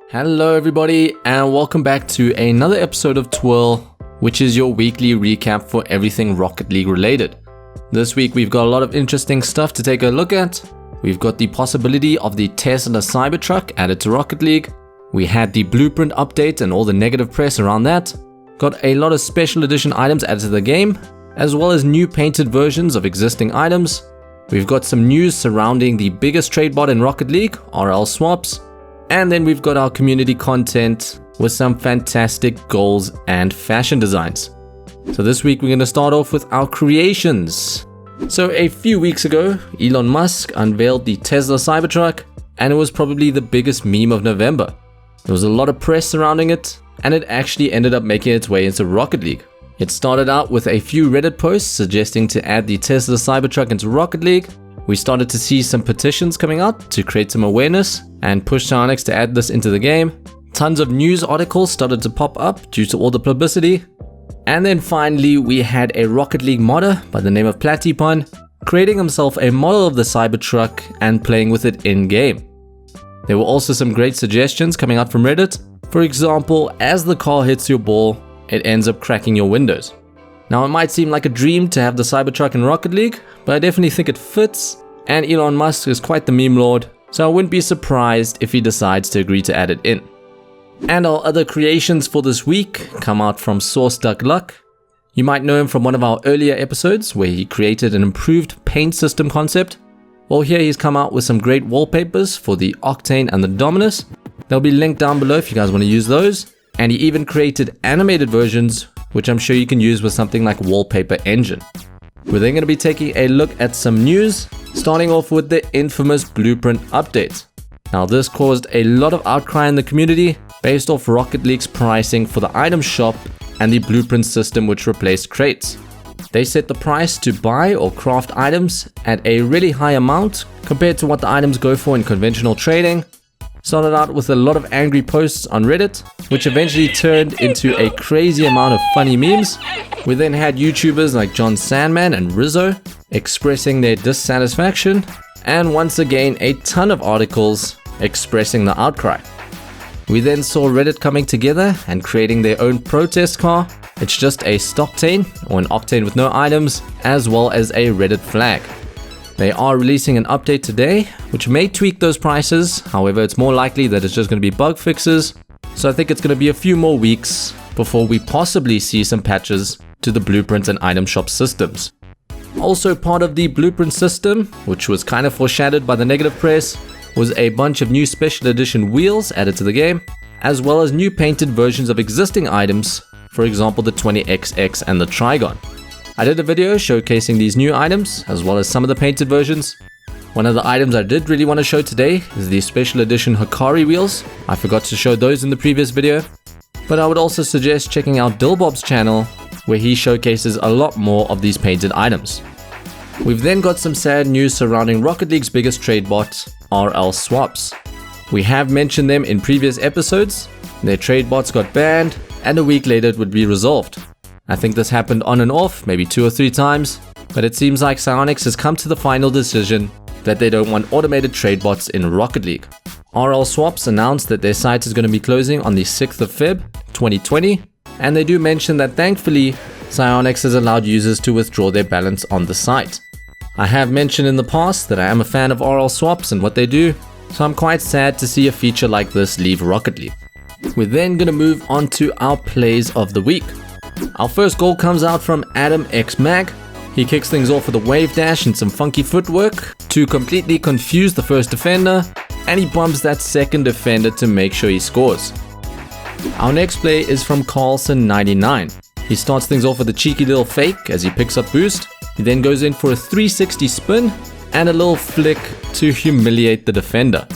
Hello everybody and welcome back to another episode of TWIRL, which is your weekly recap for everything Rocket League related. This week we've got a lot of interesting stuff to take a look at. We've got the possibility of the Tesla Cybertruck added to Rocket League. We had the blueprint update and all the negative press around that. Got a lot of special edition items added to the game, as well as new painted versions of existing items. We've got some news surrounding the biggest trade bot in Rocket League, RL swaps. And then we've got our community content with some fantastic goals and fashion designs. So this week we're going to start off with our creations. So a few weeks ago, Elon Musk unveiled the Tesla Cybertruck, and it was probably the biggest meme of November. There was a lot of press surrounding it, and it actually ended up making its way into Rocket League. It started out with a few Reddit posts suggesting to add the Tesla Cybertruck into Rocket League. We started to see some petitions coming out to create some awareness and push Animus to add this into the game. Tons of news articles started to pop up due to all the publicity. And then finally we had a Rocket League modder by the name of Pone creating himself a model of the Cybertruck and playing with it in-game. There were also some great suggestions coming out from Reddit. For example, as the car hits your ball, it ends up cracking your windows. Now it might seem like a dream to have the Cybertruck in Rocket League, but I definitely think it fits, and Elon Musk is quite the meme lord, so I wouldn't be surprised if he decides to agree to add it in. And our other creations for this week come out from Source Duck Luck. You might know him from one of our earlier episodes where he created an improved paint system concept. Well, here he's come out with some great wallpapers for the Octane and the Dominus. They'll be linked down below if you guys want to use those. And he even created animated versions, which I'm sure you can use with something like Wallpaper Engine. We're then going to be taking a look at some news, starting off with the infamous blueprint update. Now this caused a lot of outcry in the community based off Rocket League's pricing for the item shop and the blueprint system which replaced crates. They set the price to buy or craft items at a really high amount compared to what the items go for in conventional trading. Started out with a lot of angry posts on Reddit, which eventually turned into a crazy amount of funny memes. We then had YouTubers like John Sandman and Rizzo expressing their dissatisfaction, and once again a ton of articles expressing the outcry. We then saw Reddit coming together and creating their own protest car. It's just a Stocktane, or an Octane with no items, as well as a Reddit flag. They are releasing an update today, which may tweak those prices. However, it's more likely that it's just going to be bug fixes. So I think it's going to be a few more weeks before we possibly see some patches to the blueprint and item shop systems. Also part of the blueprint system, which was kind of foreshadowed by the negative press, was a bunch of new special edition wheels added to the game, as well as new painted versions of existing items, for example the 20XX and the Trigon. I did a video showcasing these new items, as well as some of the painted versions. One of the items I did really want to show today is the special edition Hikari wheels. I forgot to show those in the previous video. But I would also suggest checking out Dylbobz channel, where he showcases a lot more of these painted items. We've then got some sad news surrounding Rocket League's biggest trade bot, RL swaps. We have mentioned them in previous episodes. Their trade bots got banned, and a week later it would be resolved. I think this happened on and off, maybe 2 or 3 times, but it seems like Animus has come to the final decision that they don't want automated trade bots in Rocket League. RL Swaps announced that their site is going to be closing on the 6th of Feb 2020, and they do mention that thankfully, Animus has allowed users to withdraw their balance on the site. I have mentioned in the past that I am a fan of RL Swaps and what they do, so I'm quite sad to see a feature like this leave Rocket League. We're then going to move on to our plays of the week. Our first goal comes out from AdamxMag. He kicks things off with a wave dash and some funky footwork to completely confuse the first defender, and he bumps that second defender to make sure he scores. Our next play is from Carlson99. He starts things off with a cheeky little fake as he picks up boost. He then goes in for a 360 spin and a little flick to humiliate the defender.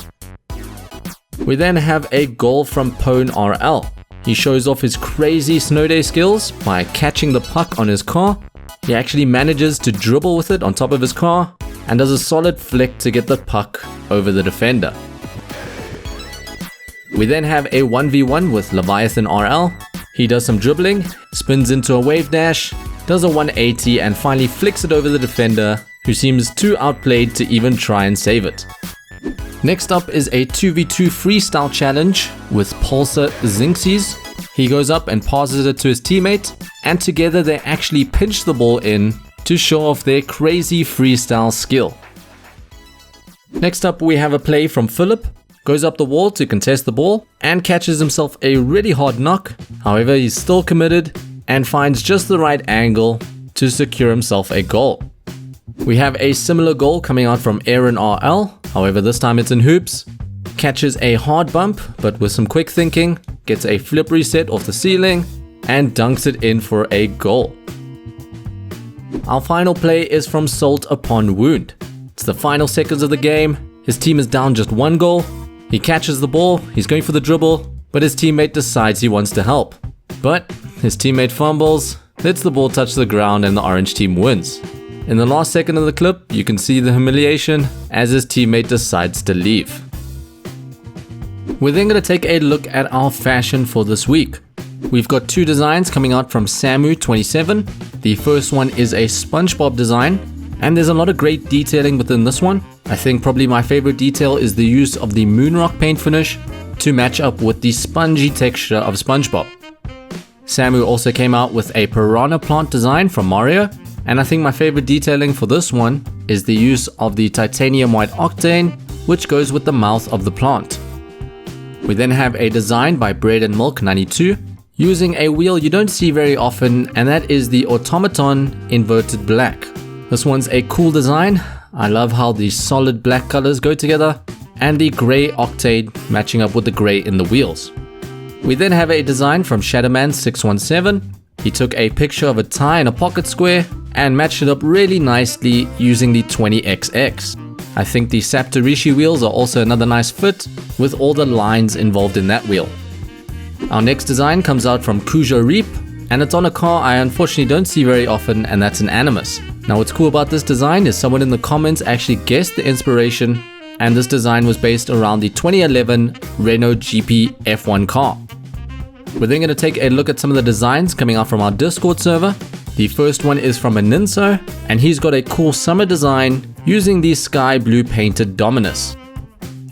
We then have a goal from Pone RL. He shows off his crazy snow day skills by catching the puck on his car. He actually manages to dribble with it on top of his car and does a solid flick to get the puck over the defender. We then have a 1v1 with Leviathan RL. He does some dribbling, spins into a wave dash, does a 180 and finally flicks it over the defender, who seems too outplayed to even try and save it. Next up is a 2v2 freestyle challenge with Pulsar Zinxies. He goes up and passes it to his teammate, and together they actually pinch the ball in to show off their crazy freestyle skill. Next up we have a play from Philip. Goes up the wall to contest the ball and catches himself a really hard knock. However, he's still committed and finds just the right angle to secure himself a goal. We have a similar goal coming out from AaronRL. However, this time it's in hoops. Catches a hard bump, but with some quick thinking, gets a flip reset off the ceiling and dunks it in for a goal. Our final play is from SaltUponWound. It's the final seconds of the game. His team is down just one goal. He catches the ball, he's going for the dribble, but his teammate decides he wants to help. But his teammate fumbles, lets the ball touch the ground, and the orange team wins. In the last second of the clip, you can see the humiliation as his teammate decides to leave. We're then going to take a look at our fashion for this week. We've got two designs coming out from Samu27. The first one is a Spongebob design, and there's a lot of great detailing within this one. I think probably my favorite detail is the use of the moonrock paint finish to match up with the spongy texture of Spongebob. Samu also came out with a piranha plant design from Mario, and I think my favorite detailing for this one is the use of the titanium white octane, which goes with the mouth of the plant. We then have a design by Bread and Milk 92 using a wheel you don't see very often, and that is the Automaton inverted black. This one's a cool design. I love how the solid black colors go together and the grey octane matching up with the grey in the wheels. We then have a design from Shadowman617. He took a picture of a tie and a pocket square and matched it up really nicely using the 20XX. I think the Saptorishi wheels are also another nice fit with all the lines involved in that wheel. Our next design comes out from Cujo Reap, and it's on a car I unfortunately don't see very often, and that's an Animus. Now what's cool about this design is someone in the comments actually guessed the inspiration, and this design was based around the 2011 Renault GP F1 car. We're then going to take a look at some of the designs coming out from our Discord server. The first one is from a Ninso, and he's got a cool summer design using the sky blue painted Dominus.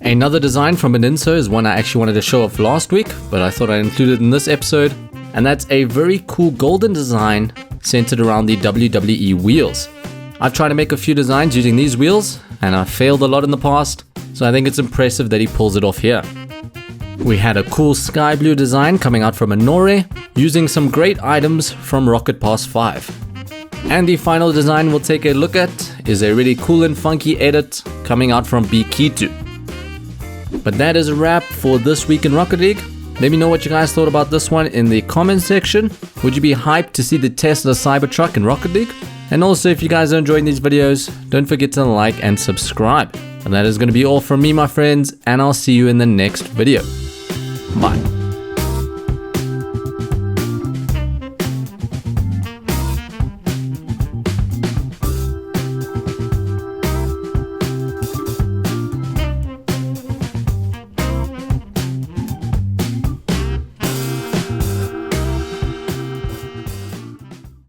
Another design from a Ninso is one I actually wanted to show off last week, but I thought I'd include it in this episode, and that's a very cool golden design centered around the WWE wheels. I've tried to make a few designs using these wheels, and I've failed a lot in the past, so I think it's impressive that he pulls it off here. We had a cool sky blue design coming out from Honore, using some great items from Rocket Pass 5. And the final design we'll take a look at is a really cool and funky edit coming out from Bikitu. But that is a wrap for this week in Rocket League. Let me know what you guys thought about this one in the comment section. Would you be hyped to see the Tesla Cybertruck in Rocket League? And also, if you guys are enjoying these videos, don't forget to like and subscribe. And that is going to be all from me, my friends, and I'll see you in the next video. Bye.